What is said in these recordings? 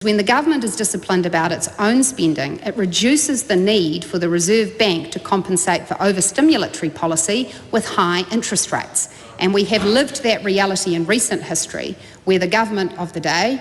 When the government is disciplined about its own spending, it reduces the need for the Reserve Bank to compensate for overstimulatory policy with high interest rates. And we have lived that reality in recent history, where the government of the day,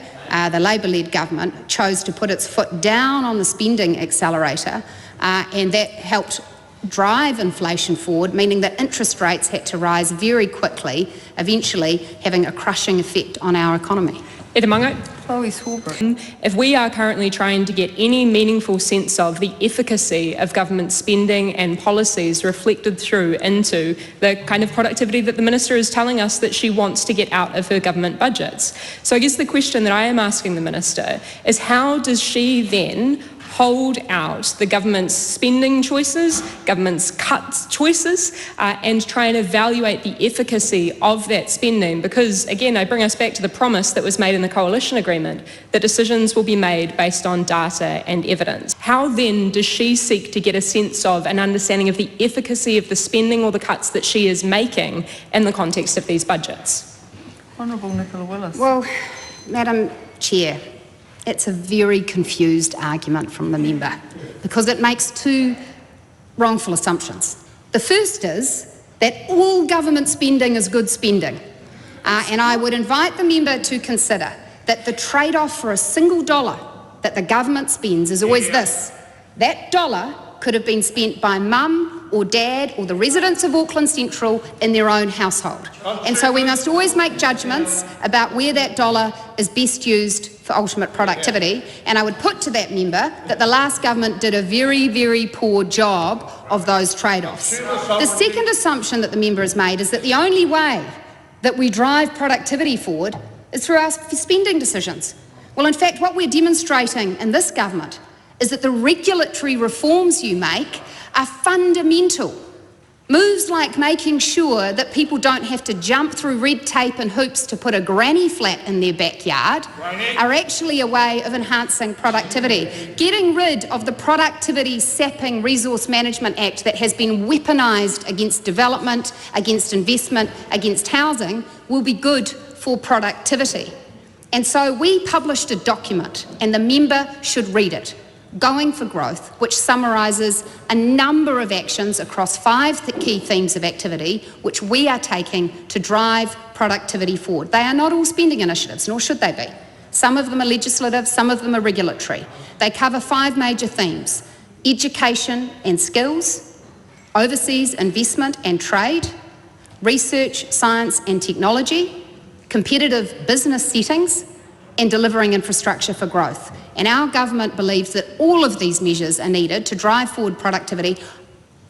the Labour-led government, chose to put its foot down on the spending accelerator, and that helped drive inflation forward, meaning that interest rates had to rise very quickly, eventually having a crushing effect on our economy. Chlöe. If we are currently trying to get any meaningful sense of the efficacy of government spending and policies reflected through into the kind of productivity that the Minister is telling us that she wants to get out of her government budgets. So I guess the question that I am asking the Minister is, how does she then hold out the government's spending choices, government's cuts choices, and try and evaluate the efficacy of that spending? Because, again, I bring us back to the promise that was made in the coalition agreement that decisions will be made based on data and evidence. How then does she seek to get a sense of an understanding of the efficacy of the spending or the cuts that she is making in the context of these budgets? Honourable Nicola Willis. Well, Madam Chair, it's a very confused argument from the member because it makes two wrongful assumptions. The first is that all government spending is good spending. And I would invite the member to consider that the trade-off for a single dollar that the government spends is always this. That dollar could have been spent by mum or dad or the residents of Auckland Central in their own household. And so we must always make judgments about where that dollar is best used for ultimate productivity. And I would put to that member that the last government did a very, very poor job of those trade-offs. The second assumption that the member has made is that the only way that we drive productivity forward is through our spending decisions. Well, in fact, what we're demonstrating in this government is that the regulatory reforms you make are fundamental. Moves like making sure that people don't have to jump through red tape and hoops to put a granny flat in their backyard are actually a way of enhancing productivity. Getting rid of the productivity-sapping Resource Management Act that has been weaponised against development, against investment, against housing will be good for productivity. And so we published a document, and the member should read it, Going for Growth, which summarises a number of actions across 5 key themes of activity which we are taking to drive productivity forward. They are not all spending initiatives, nor should they be. Some of them are legislative, some of them are regulatory. They cover 5 major themes: education and skills, overseas investment and trade, research, science and technology, competitive business settings, and delivering infrastructure for growth. And our government believes that all of these measures are needed to drive forward productivity.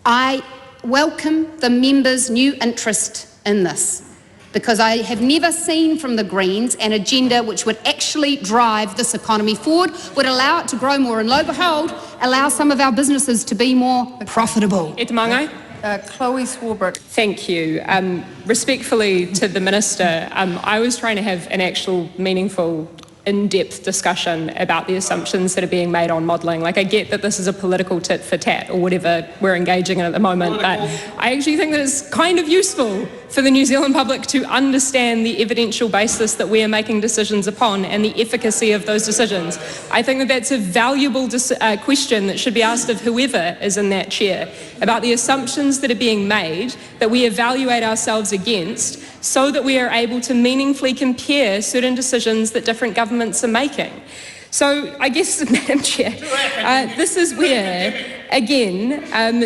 I welcome the member's new interest in this, because I have never seen from the Greens an agenda which would actually drive this economy forward, would allow it to grow more, and lo and behold, allow some of our businesses to be more profitable. Chlöe Swarbrick. Thank you. Respectfully to the Minister, I was trying to have an actual meaningful in-depth discussion about the assumptions that are being made on modelling. Like, I get that this is a political tit for tat or whatever we're engaging in at the moment, but I actually think that it's kind of useful for the New Zealand public to understand the evidential basis that we are making decisions upon and the efficacy of those decisions. I think that that's a valuable question that should be asked of whoever is in that chair, about the assumptions that are being made that we evaluate ourselves against, so that we are able to meaningfully compare certain decisions that different governments are making. So I guess, Madam Chair, this is where, again,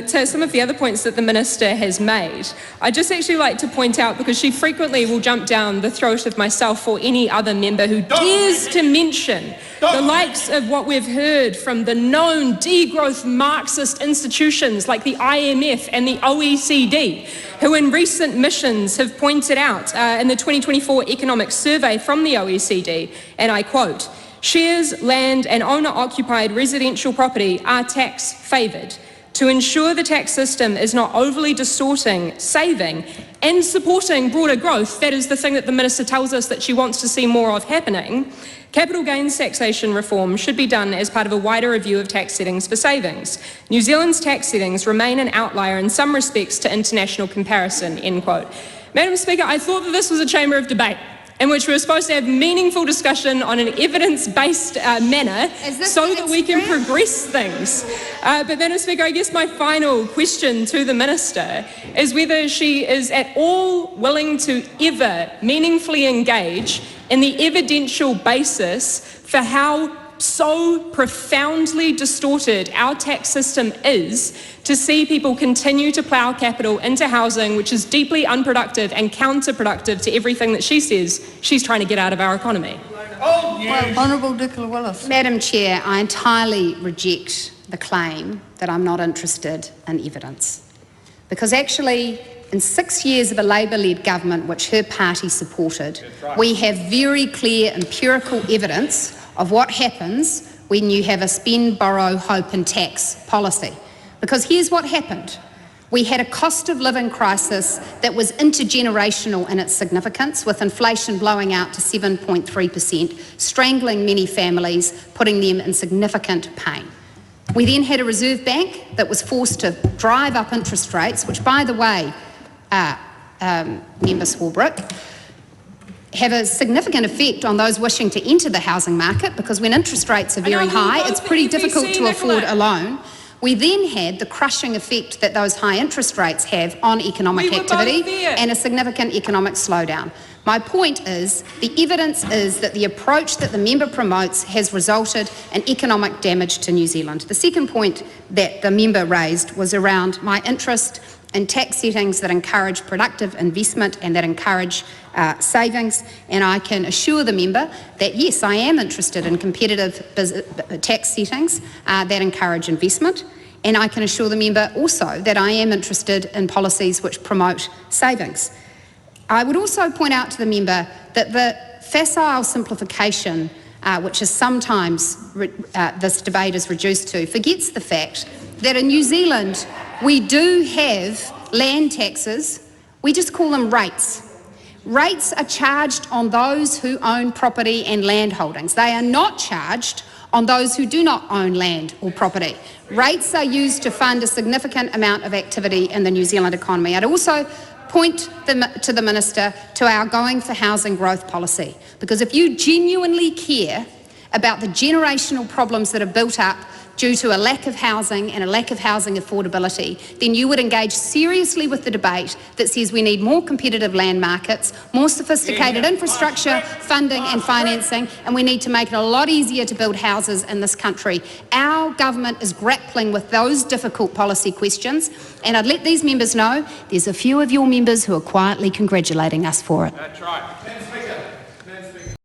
to some of the other points that the Minister has made, I'd just actually like to point out, because she frequently will jump down the throat of myself or any other member who dares to mention the likes of what we've heard from the known degrowth Marxist institutions like the IMF and the OECD, who in recent missions have pointed out in the 2024 economic survey from the OECD, and I quote, "Shares, land and owner-occupied residential property are tax-favoured. To ensure the tax system is not overly distorting saving and supporting broader growth," that is the thing that the Minister tells us that she wants to see more of happening, "capital gains taxation reform should be done as part of a wider review of tax settings for savings. New Zealand's tax settings remain an outlier in some respects to international comparison," end quote. Madam Speaker, I thought that this was a chamber of debate. in which we're supposed to have meaningful discussion on an evidence-based manner so that we can progress things. But Madam Speaker, I guess my final question to the Minister is whether she is at all willing to ever meaningfully engage in the evidential basis for how so profoundly distorted our tax system is to see people continue to plough capital into housing, which is deeply unproductive and counterproductive to everything that she says she's trying to get out of our economy. Honourable Nicola Willis. Madam Chair, I entirely reject the claim that I'm not interested in evidence. Because actually, in 6 years of a Labour-led government which her party supported, we have very clear empirical evidence of what happens when you have a spend, borrow, hope and tax policy. Because here's what happened. We had a cost of living crisis that was intergenerational in its significance, with inflation blowing out to 7.3%, strangling many families, putting them in significant pain. We then had a Reserve Bank that was forced to drive up interest rates, which, by the way, Member Swarbrick, have a significant effect on those wishing to enter the housing market, because when interest rates are very high, it's pretty difficult to afford a loan. We then had the crushing effect that those high interest rates have on economic activity and a significant economic slowdown. My point is, the evidence is that the approach that the member promotes has resulted in economic damage to New Zealand. The second point that the member raised was around my interest in tax settings that encourage productive investment and that encourage savings, and I can assure the member that yes, I am interested in competitive tax settings that encourage investment, and I can assure the member also that I am interested in policies which promote savings. I would also point out to the member that the facile simplification which is sometimes this debate is reduced to, forgets the fact that in New Zealand we do have land taxes. We just call them rates. Rates are charged on those who own property and land holdings. They are not charged on those who do not own land or property. Rates are used to fund a significant amount of activity in the New Zealand economy. I'd also point to the Minister to our Going for Housing growth policy, because if you genuinely care about the generational problems that are built up due to a lack of housing and a lack of housing affordability, then you would engage seriously with the debate that says we need more competitive land markets, more sophisticated infrastructure, funding and financing, and we need to make it a lot easier to build houses in this country. Our government is grappling with those difficult policy questions, and I'd let these members know there's a few of your members who are quietly congratulating us for it. That's right.